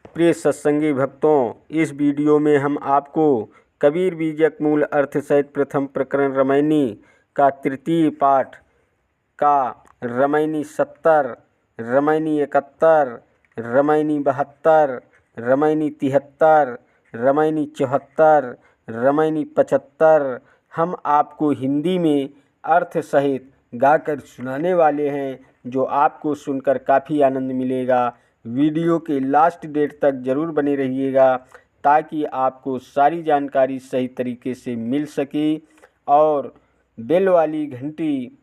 प्रिय सत्संगी भक्तों, इस वीडियो में हम आपको कबीर बीजक मूल अर्थ सहित प्रथम प्रकरण रामायणी का तृतीय पाठ का रामायणी 70, रामायणी 71, रामायणी 72, रामायणी 73, रामायणी 74, रामायणी 75 हम आपको हिंदी में अर्थ सहित गाकर सुनाने वाले हैं, जो आपको सुनकर काफ़ी आनंद मिलेगा। वीडियो के लास्ट डेट तक ज़रूर बने रहिएगा ताकि आपको सारी जानकारी सही तरीके से मिल सके, और बेल वाली घंटी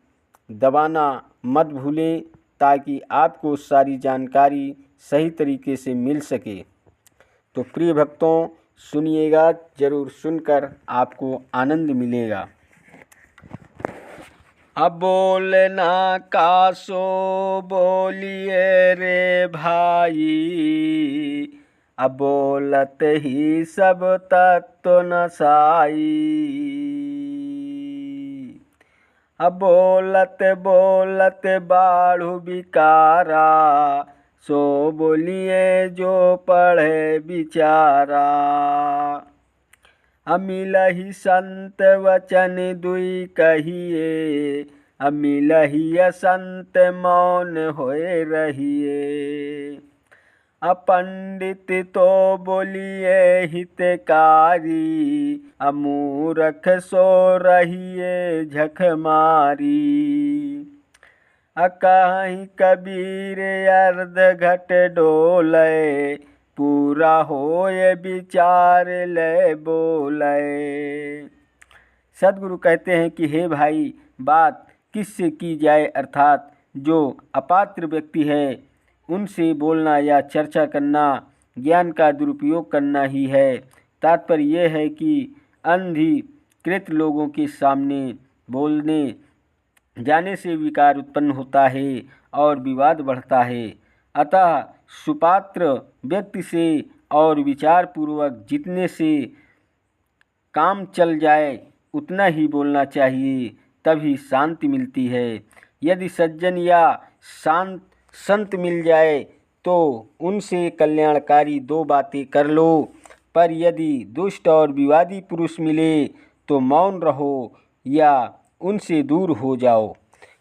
दबाना मत भूलें ताकि आपको सारी जानकारी सही तरीके से मिल सके। तो प्रिय भक्तों, सुनिएगा, ज़रूर सुनकर आपको आनंद मिलेगा। अब बोलना का सो बोलिए रे भाई, अब बोलत ही सब तत्व नसाई। अब बोलत बोलत बाढ़ु बिकारा, सो बोलिए जो पढ़े बिचारा। अमिलहि संत वचन दुई कहिए, अमिलहि संत मौन होए रहिए। अपंडित तो बोलिए हितकारी, अमूरख सो रहिए झक मारी। अकहीं कबीर अर्ध घट डोले, पूरा होए विचार ले बोले। सदगुरु कहते हैं कि हे भाई, बात किससे की जाए, अर्थात जो अपात्र व्यक्ति है उनसे बोलना या चर्चा करना ज्ञान का दुरुपयोग करना ही है। तात्पर्य यह है कि अंधीकृत लोगों के सामने बोलने जाने से विकार उत्पन्न होता है और विवाद बढ़ता है। अतः सुपात्र व्यक्ति से और विचारपूर्वक जितने से काम चल जाए उतना ही बोलना चाहिए, तभी शांति मिलती है। यदि सज्जन या संत मिल जाए तो उनसे कल्याणकारी दो बातें कर लो, पर यदि दुष्ट और विवादी पुरुष मिले तो मौन रहो या उनसे दूर हो जाओ।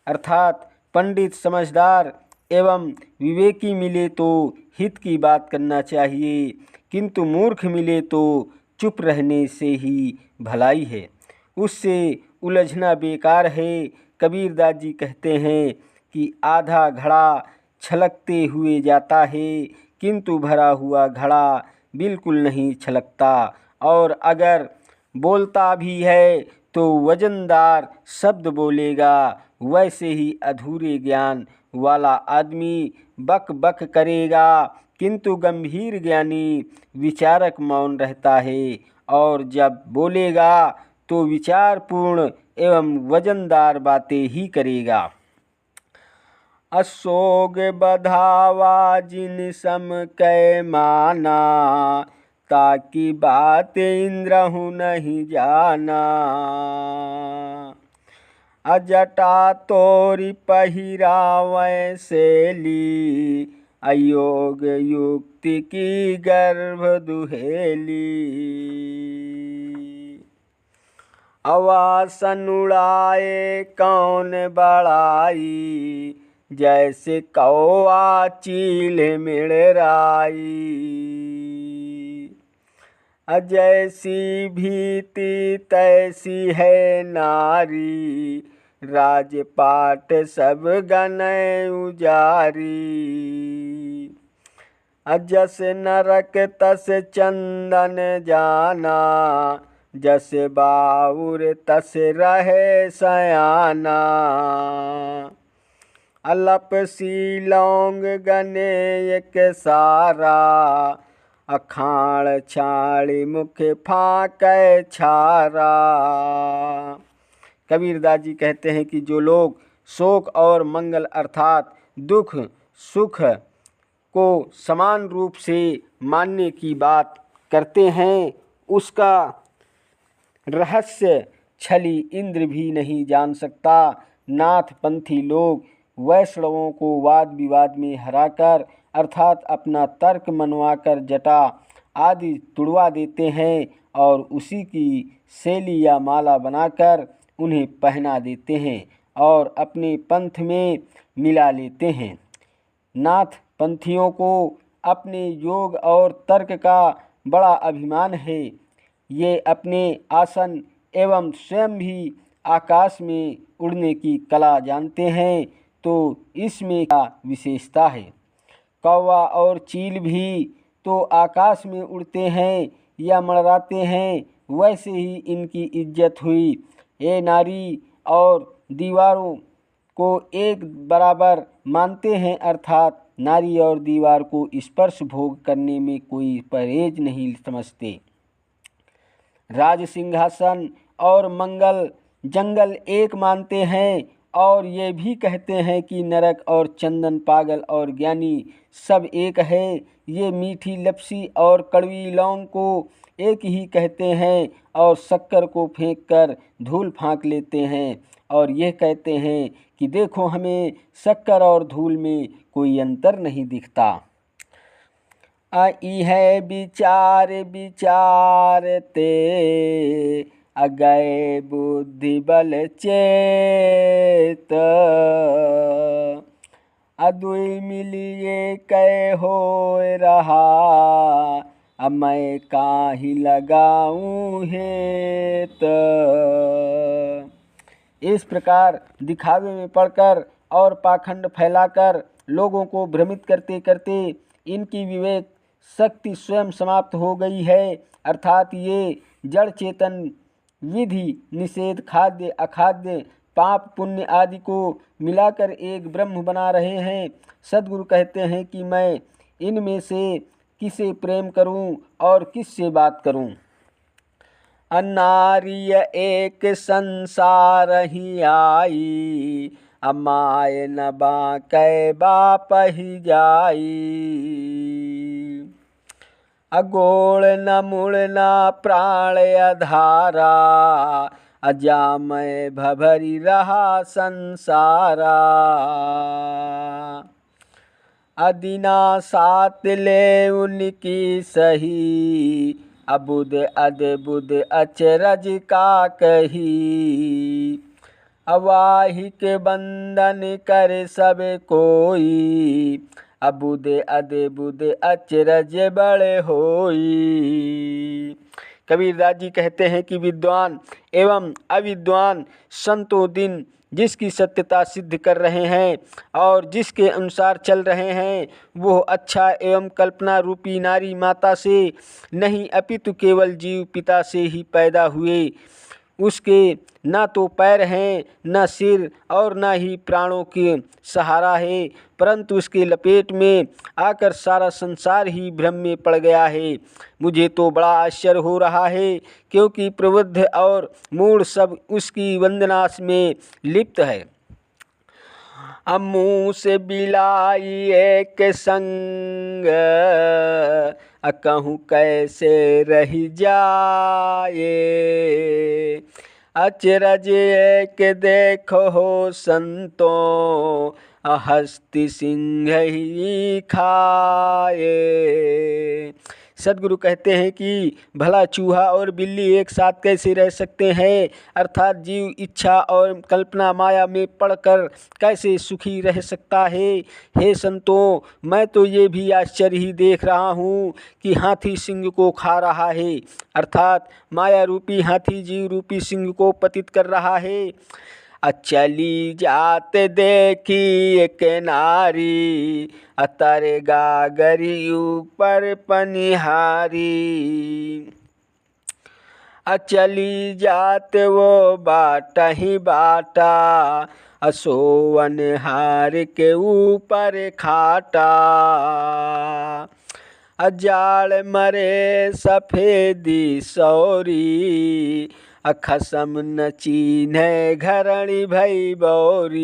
अर्थात पंडित, समझदार एवं विवेकी मिले तो हित की बात करना चाहिए, किंतु मूर्ख मिले तो चुप रहने से ही भलाई है, उससे उलझना बेकार है। कबीरदास जी कहते हैं कि आधा घड़ा छलकते हुए जाता है, किंतु भरा हुआ घड़ा बिल्कुल नहीं छलकता, और अगर बोलता भी है तो वजनदार शब्द बोलेगा। वैसे ही अधूरे ज्ञान वाला आदमी बक बक करेगा, किंतु गंभीर ज्ञानी विचारक मौन रहता है, और जब बोलेगा तो विचारपूर्ण एवं वजनदार बातें ही करेगा। अशोक बधावा जिन सम कै माना, ताकि बात इंद्रहु नहीं जाना। अजटा तोरी पहिरावै सेली, अयोग युक्ति की गर्भ दुहेली। अवासन उड़ाए कौन बड़ाई, जैसे कौआ चील मिड़राई। जैसी भीति तैसी है नारी, राजपाट सब गनय उजारी। जस नरक तस चंदन जाना, जस बाउर तस रहे सयाना। अलप सीलोंग गने एक सारा, अखाड़ छाड़ी मुख फाकै छारा। कबीरदास जी कहते हैं कि जो लोग शोक और मंगल अर्थात दुख सुख को समान रूप से मानने की बात करते हैं, उसका रहस्य छली इंद्र भी नहीं जान सकता। नाथ पंथी लोग वैष्णवों को वाद विवाद में हराकर अर्थात अपना तर्क मनवाकर जटा आदि तुड़वा देते हैं और उसी की शैली या माला बनाकर उन्हें पहना देते हैं और अपने पंथ में मिला लेते हैं। नाथ पंथियों को अपने योग और तर्क का बड़ा अभिमान है। ये अपने आसन एवं स्वयं भी आकाश में उड़ने की कला जानते हैं, तो इसमें क्या विशेषता है। कौवा और चील भी तो आकाश में उड़ते हैं या मंडराते हैं, वैसे ही इनकी इज्जत हुई। ये नारी और दीवारों को एक बराबर मानते हैं, अर्थात नारी और दीवार को स्पर्श भोग करने में कोई परहेज नहीं समझते। राज सिंहासन और मंगल जंगल एक मानते हैं और ये भी कहते हैं कि नरक और चंदन, पागल और ज्ञानी सब एक है। ये मीठी लपसी और कड़वी लौंग को एक ही कहते हैं और शक्कर को फेंक कर धूल फाँक लेते हैं और यह कहते हैं कि देखो, हमें शक्कर और धूल में कोई अंतर नहीं दिखता। है विचार विचारते अगए बुद्धि बल चेत, अदुई मिलिए कै हो रहा, अब मैं काहि लगाऊं हेत। इस प्रकार दिखावे में पड़कर और पाखंड फैलाकर लोगों को भ्रमित करते करते इनकी विवेक शक्ति स्वयं समाप्त हो गई है। अर्थात ये जड़ चेतन विधि निषेध, खाद्य अखाद्य, पाप पुण्य आदि को मिलाकर एक ब्रह्म बना रहे हैं। सद्गुरु कहते हैं कि मैं इनमें से किसे प्रेम करूं और किससे बात करूं। नारिय एक संसार ही आई, अमाय न बाकै बाप ही जाई, अगोड़ न मुड़ न प्राण अधारा, अजामय भभरी रहा संसारा, अदिना सात ले उनकी सही, अबुद अद्भुत अचरज का कही, अवाहिक बंधन कर सब कोई, अबुद अद्भुत अचरज बड़े होई। कबीरदास जी कहते हैं कि विद्वान एवं अविद्वान संतों दिन जिसकी सत्यता सिद्ध कर रहे हैं और जिसके अनुसार चल रहे हैं, वो अच्छा एवं कल्पना रूपी नारी माता से नहीं अपितु केवल जीव पिता से ही पैदा हुए। उसके न तो पैर हैं, न सिर और न ही प्राणों के सहारा है, परंतु उसके लपेट में आकर सारा संसार ही भ्रम में पड़ गया है। मुझे तो बड़ा आश्चर्य हो रहा है, क्योंकि प्रबुद्ध और मूढ़ सब उसकी वंदना में लिप्त है। मुँह से बिलाई एक संग, कहूँ कैसे रही जाए, अचरज एक देखो हो संतों, हस्ती सिंह ही खाए। सद्गुरु कहते हैं कि भला चूहा और बिल्ली एक साथ कैसे रह सकते हैं, अर्थात जीव इच्छा और कल्पना माया में पड़कर कैसे सुखी रह सकता है। हे संतों, मैं तो ये भी आश्चर्य ही देख रहा हूँ कि हाथी सिंह को खा रहा है, अर्थात माया रूपी हाथी जीव रूपी सिंह को पतित कर रहा है। चली जात देखी एक नारी, अतरे गागरी ऊपर पनिहारी, चली जात वो बाटा ही बाटा, असोवन हार के ऊपर खाटा, अजाड़ मरे सफेदी सौरी, खसम न चीन्हे घरणी भई बौरी,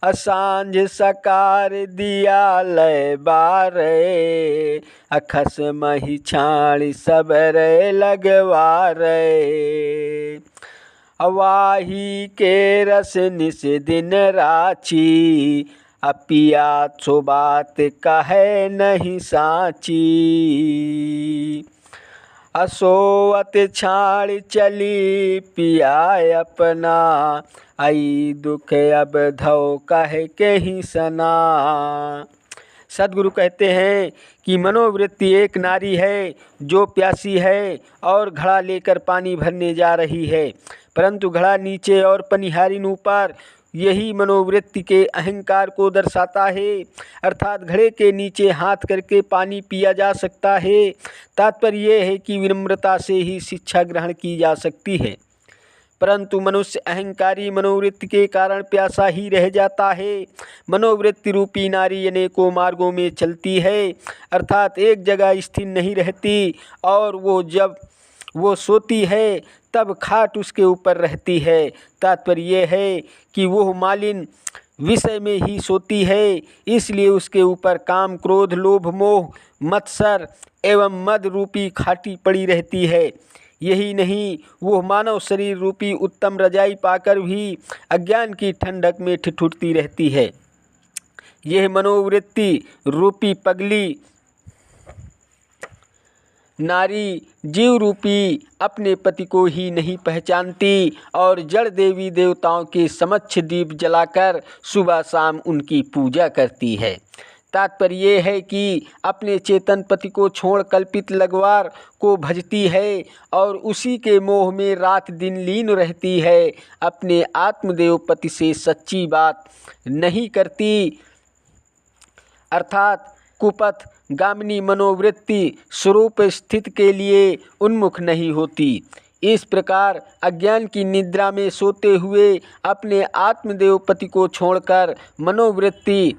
सांझ सकार दिया लय बारे, खसम ही छाणी सबरे लगवारे, वाही के रस निस दिन राची, अपिया सो बात कहे नहीं साची। असोवत छाड़ चली पिया अपना, आई दुख अब धो कह के ही सना। सदगुरु कहते हैं कि मनोवृत्ति एक नारी है जो प्यासी है और घड़ा लेकर पानी भरने जा रही है, परंतु घड़ा नीचे और पनिहारिन ऊपर। यही मनोवृत्ति के अहंकार को दर्शाता है, अर्थात घड़े के नीचे हाथ करके पानी पिया जा सकता है। तात्पर्य यह है कि विनम्रता से ही शिक्षा ग्रहण की जा सकती है, परंतु मनुष्य अहंकारी मनोवृत्ति के कारण प्यासा ही रह जाता है। मनोवृत्ति रूपी नारी अनेकों मार्गों में चलती है, अर्थात एक जगह स्थिर नहीं रहती, और वो जब वो सोती है तब खाट उसके ऊपर रहती है। तात्पर्य यह है कि वह मालिन विषय में ही सोती है, इसलिए उसके ऊपर काम, क्रोध, लोभ, मोह, मत्सर एवं मद रूपी खाटी पड़ी रहती है। यही नहीं, वह मानव शरीर रूपी उत्तम रजाई पाकर भी अज्ञान की ठंडक में ठिठुरती रहती है। यह मनोवृत्ति रूपी पगली नारी जीव रूपी अपने पति को ही नहीं पहचानती और जड़ देवी देवताओं के समक्ष दीप जलाकर सुबह शाम उनकी पूजा करती है। तात्पर्य ये है कि अपने चेतन पति को छोड़ कल्पित लगवार को भजती है और उसी के मोह में रात दिन लीन रहती है। अपने आत्मदेव पति से सच्ची बात नहीं करती, अर्थात कुपथ गामिनी मनोवृत्ति स्वरूप स्थिति के लिए उन्मुख नहीं होती। इस प्रकार अज्ञान की निद्रा में सोते हुए अपने आत्मदेव पति को छोड़कर मनोवृत्ति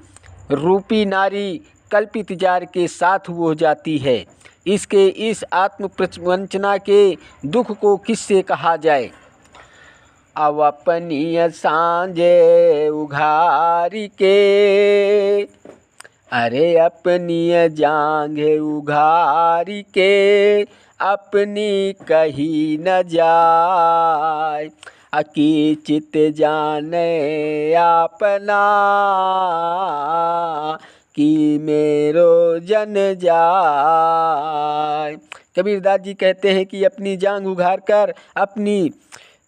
रूपी नारी कल्पित जार के साथ हो जाती है। इसके इस आत्म प्रवंचना के दुख को किससे कहा जाए। अब अपनी सांझे उघारी के, अरे अपनी जांघे उघारी के, अपनी कही न जाय, अकी चित जाने अपना, कि मेरो जन जाय। कबीरदास जी कहते हैं कि अपनी जांघ उघार कर अपनी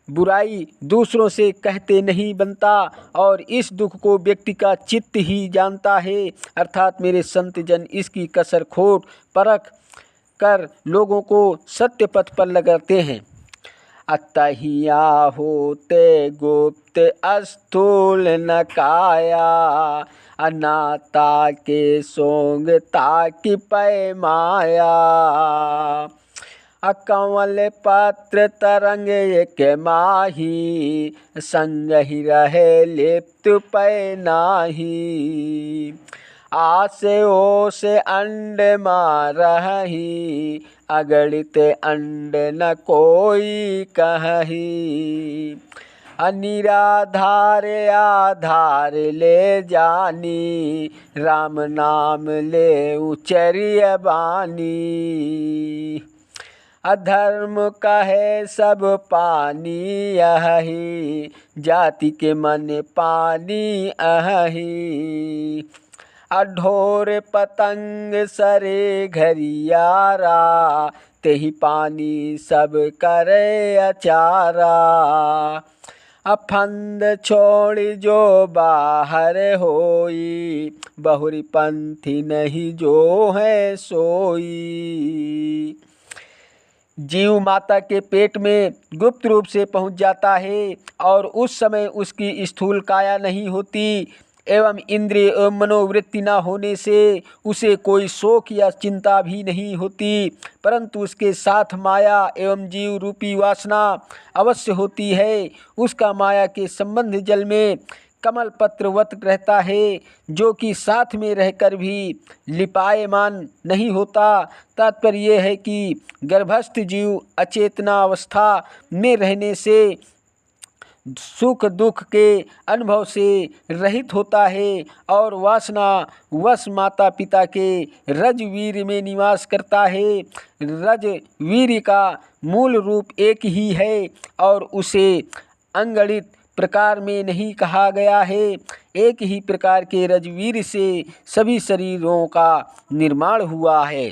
बुराई दूसरों से कहते नहीं बनता, और इस दुख को व्यक्ति का चित्त ही जानता है, अर्थात मेरे संत जन इसकी कसर खोट परख कर लोगों को सत्य पथ पर लगाते हैं। अतहिया होते गुप्त अस्थूल न काया, अनाता के सोंग ताकि पै माया, अकंवल पत्र तरंग एक माही, संग ही रहे लिप्त पै नाही, आसे ओसे अंड मारही, अगणित अंड न कोई कही, अनिराधार आधार ले जानी, राम नाम ले उचरिय बानी, अधर्म कहे सब पानी यही, जाति के मन पानी अही, अढोर पतंग सरे घरियारा, तेहि पानी सब करे अचारा, अफंद छोड़ जो बाहर होई, बहुरी पंथी नहीं जो है सोई। जीव माता के पेट में गुप्त रूप से पहुंच जाता है और उस समय उसकी स्थूल काया नहीं होती एवं इंद्रिय एवं मनोवृत्ति न होने से उसे कोई शोक या चिंता भी नहीं होती, परंतु उसके साथ माया एवं जीव रूपी वासना अवश्य होती है। उसका माया के संबंध जल में कमल पत्रवत रहता है, जो कि साथ में रहकर भी लिपायमान नहीं होता। तात्पर्य यह है कि गर्भस्थ जीव अचेतना अवस्था में रहने से सुख दुख के अनुभव से रहित होता है और वासना वश माता पिता के रज वीर में निवास करता है। रज वीर का मूल रूप एक ही है और उसे अंगणित प्रकार में नहीं कहा गया है। एक ही प्रकार के रजवीर से सभी शरीरों का निर्माण हुआ है।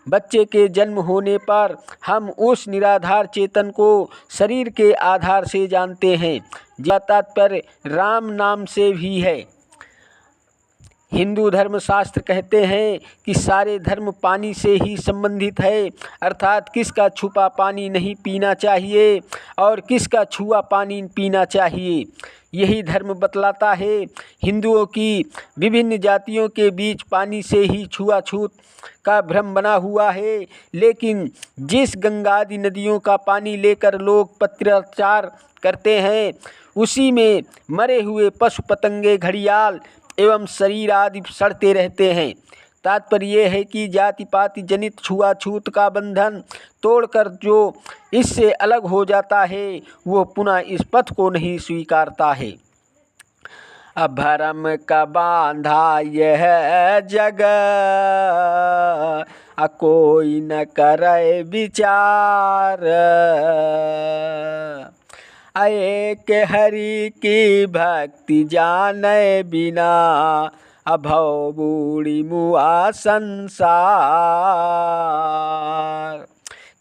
बच्चे के जन्म होने पर हम उस निराधार चेतन को शरीर के आधार से जानते हैं। जिसका तात्पर्य राम नाम से भी है। हिंदू धर्मशास्त्र कहते हैं कि सारे धर्म पानी से ही संबंधित है, अर्थात किसका छुपा पानी नहीं पीना चाहिए और किसका छुआ पानी पीना चाहिए। यही धर्म बतलाता है। हिंदुओं की विभिन्न जातियों के बीच पानी से ही छुआछूत का भ्रम बना हुआ है, लेकिन जिस गंगा आदि नदियों का पानी लेकर लोग पत्राचार करते हैं, उसी में मरे हुए पशु पतंगे, घड़ियाल एवं शरीर आदि सड़ते रहते हैं। तात्पर्य यह है कि जाति पाति जनित छुआछूत का बंधन तोड़कर जो इससे अलग हो जाता है, वो पुनः इस पथ को नहीं स्वीकारता है। अभरम का बांधा यह जग, कोई न करे विचार। एक हरि की भक्ति जाने बिना, अभव बूढ़ी मुआ संसार।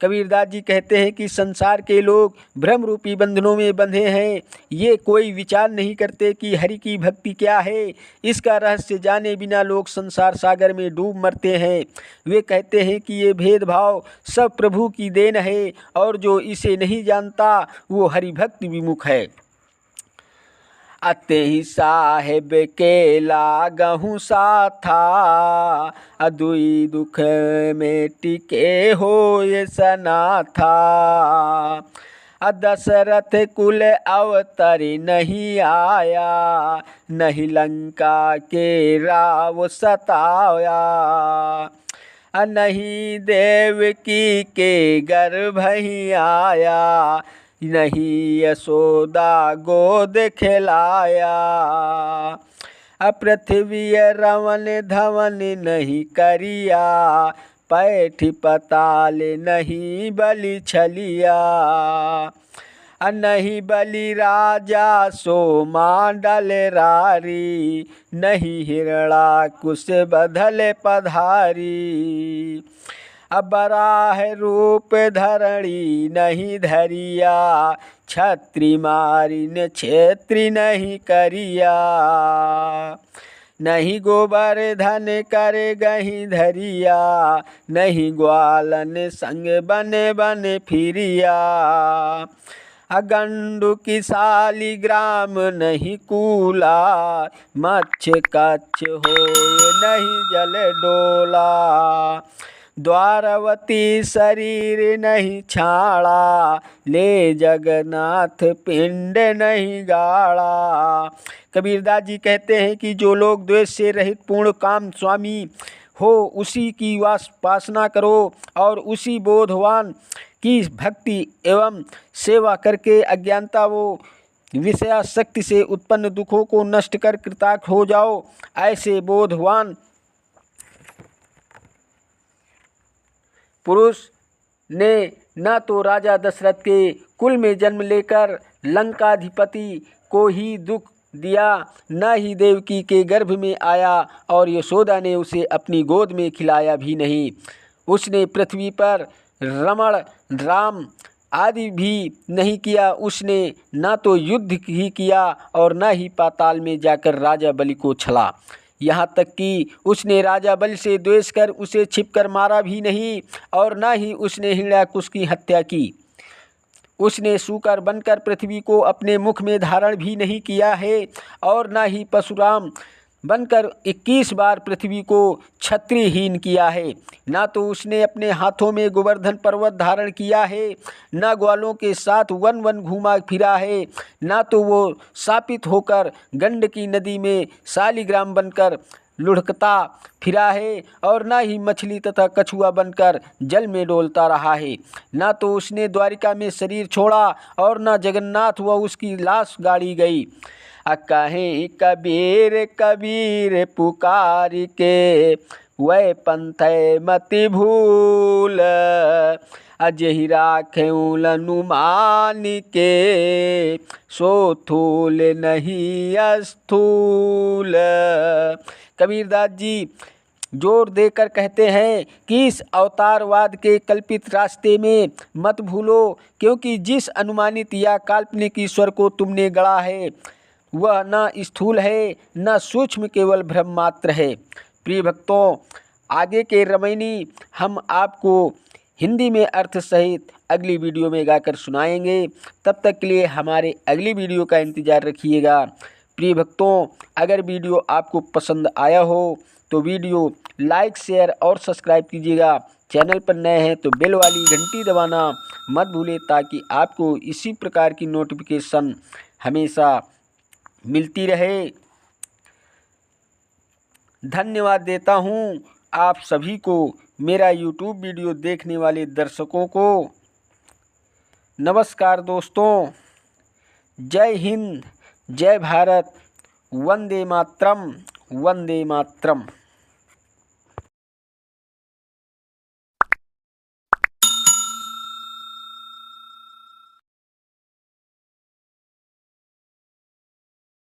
कबीरदास जी कहते हैं कि संसार के लोग भ्रम रूपी बंधनों में बंधे हैं। ये कोई विचार नहीं करते कि हरि की भक्ति क्या है। इसका रहस्य जाने बिना लोग संसार सागर में डूब मरते हैं। वे कहते हैं कि ये भेदभाव सब प्रभु की देन है और जो इसे नहीं जानता वो हरि भक्ति विमुख है। अते ही साहेब के लागहु साथा, अदुई दुख में टिके हो ये सनाथा। दशरथ कुल अवतरी नहीं आया, नहीं लंका के राव सताया। नहीं देवकी के गर्भ ही आया, नहीं यशोदा गोद खिलाया। पृथ्वी रवन धवन नहीं करिया, पैठ पताल नहीं बलि छलिया। नहीं बलि राजा सो मांडल रारी, नहीं हिरणाकुश बधल पधारी। बराह रूप धरणी नहीं धरिया, छत्री मारिन क्षेत्री नहीं करिया। नहीं गोवर्धन करे गही धरिया, नहीं ग्वालन संग बने बने फिरिया। गंडू की शालिग्राम नहीं कूला, मच्छ कच्छ होए नहीं जल डोला। द्वारवती शरीर नहीं छाड़ा, ले जगन्नाथ पिंड नहीं गाड़ा। कबीरदास जी कहते हैं कि जो लोग द्वेष से रहित पूर्ण काम स्वामी हो, उसी की उपासना करो और उसी बोधवान की भक्ति एवं सेवा करके अज्ञानता वो विषयासक्ति से उत्पन्न दुखों को नष्ट कर कृतार्थ हो जाओ। ऐसे बोधवान पुरुष ने न तो राजा दशरथ के कुल में जन्म लेकर लंकाधिपति को ही दुख दिया, न ही देवकी के गर्भ में आया और यशोदा ने उसे अपनी गोद में खिलाया भी नहीं। उसने पृथ्वी पर रमण राम आदि भी नहीं किया। उसने न तो युद्ध ही किया और न ही पाताल में जाकर राजा बलि को छला। यहाँ तक कि उसने राजा बलि से द्वेष कर उसे छिपकर मारा भी नहीं और न ही उसने हिरण्याकुश की हत्या की। उसने सूकर बनकर पृथ्वी को अपने मुख में धारण भी नहीं किया है और न ही परशुराम बनकर 21 बार पृथ्वी को क्षत्रियहीन किया है। ना तो उसने अपने हाथों में गोवर्धन पर्वत धारण किया है, ना ग्वालों के साथ वन वन घूमा फिरा है, ना तो वो शापित होकर गंडकी नदी में शालिग्राम बनकर लुढ़कता फिरा है और ना ही मछली तथा कछुआ बनकर जल में डोलता रहा है। ना तो उसने द्वारिका में शरीर छोड़ा और ना जगन्नाथ व उसकी लाश गाड़ी गई। कहें कबीर कबीर पुकार के, वह पंथ मति भूल। अजहि राखें अनुमान के, सो थूल नहीं स्थूल। कबीरदास जी जोर देकर कहते हैं कि इस अवतारवाद के कल्पित रास्ते में मत भूलो, क्योंकि जिस अनुमानित या काल्पनिक ईश्वर को तुमने गढ़ा है वह न स्थूल है न सूक्ष्म, केवल भ्रम मात्र है। प्रिय भक्तों, आगे के रामायणी हम आपको हिंदी में अर्थ सहित अगली वीडियो में गाकर सुनाएंगे। तब तक के लिए हमारे अगली वीडियो का इंतज़ार रखिएगा। प्रिय भक्तों, अगर वीडियो आपको पसंद आया हो तो वीडियो लाइक, शेयर और सब्सक्राइब कीजिएगा। चैनल पर नए हैं तो बेल वाली घंटी दबाना मत भूलें, ताकि आपको इसी प्रकार की नोटिफिकेशन हमेशा मिलती रहे। धन्यवाद देता हूँ आप सभी को, मेरा यूट्यूब वीडियो देखने वाले दर्शकों को। नमस्कार दोस्तों, जय हिंद, जय भारत, वंदे मातरम, वंदे मातरम।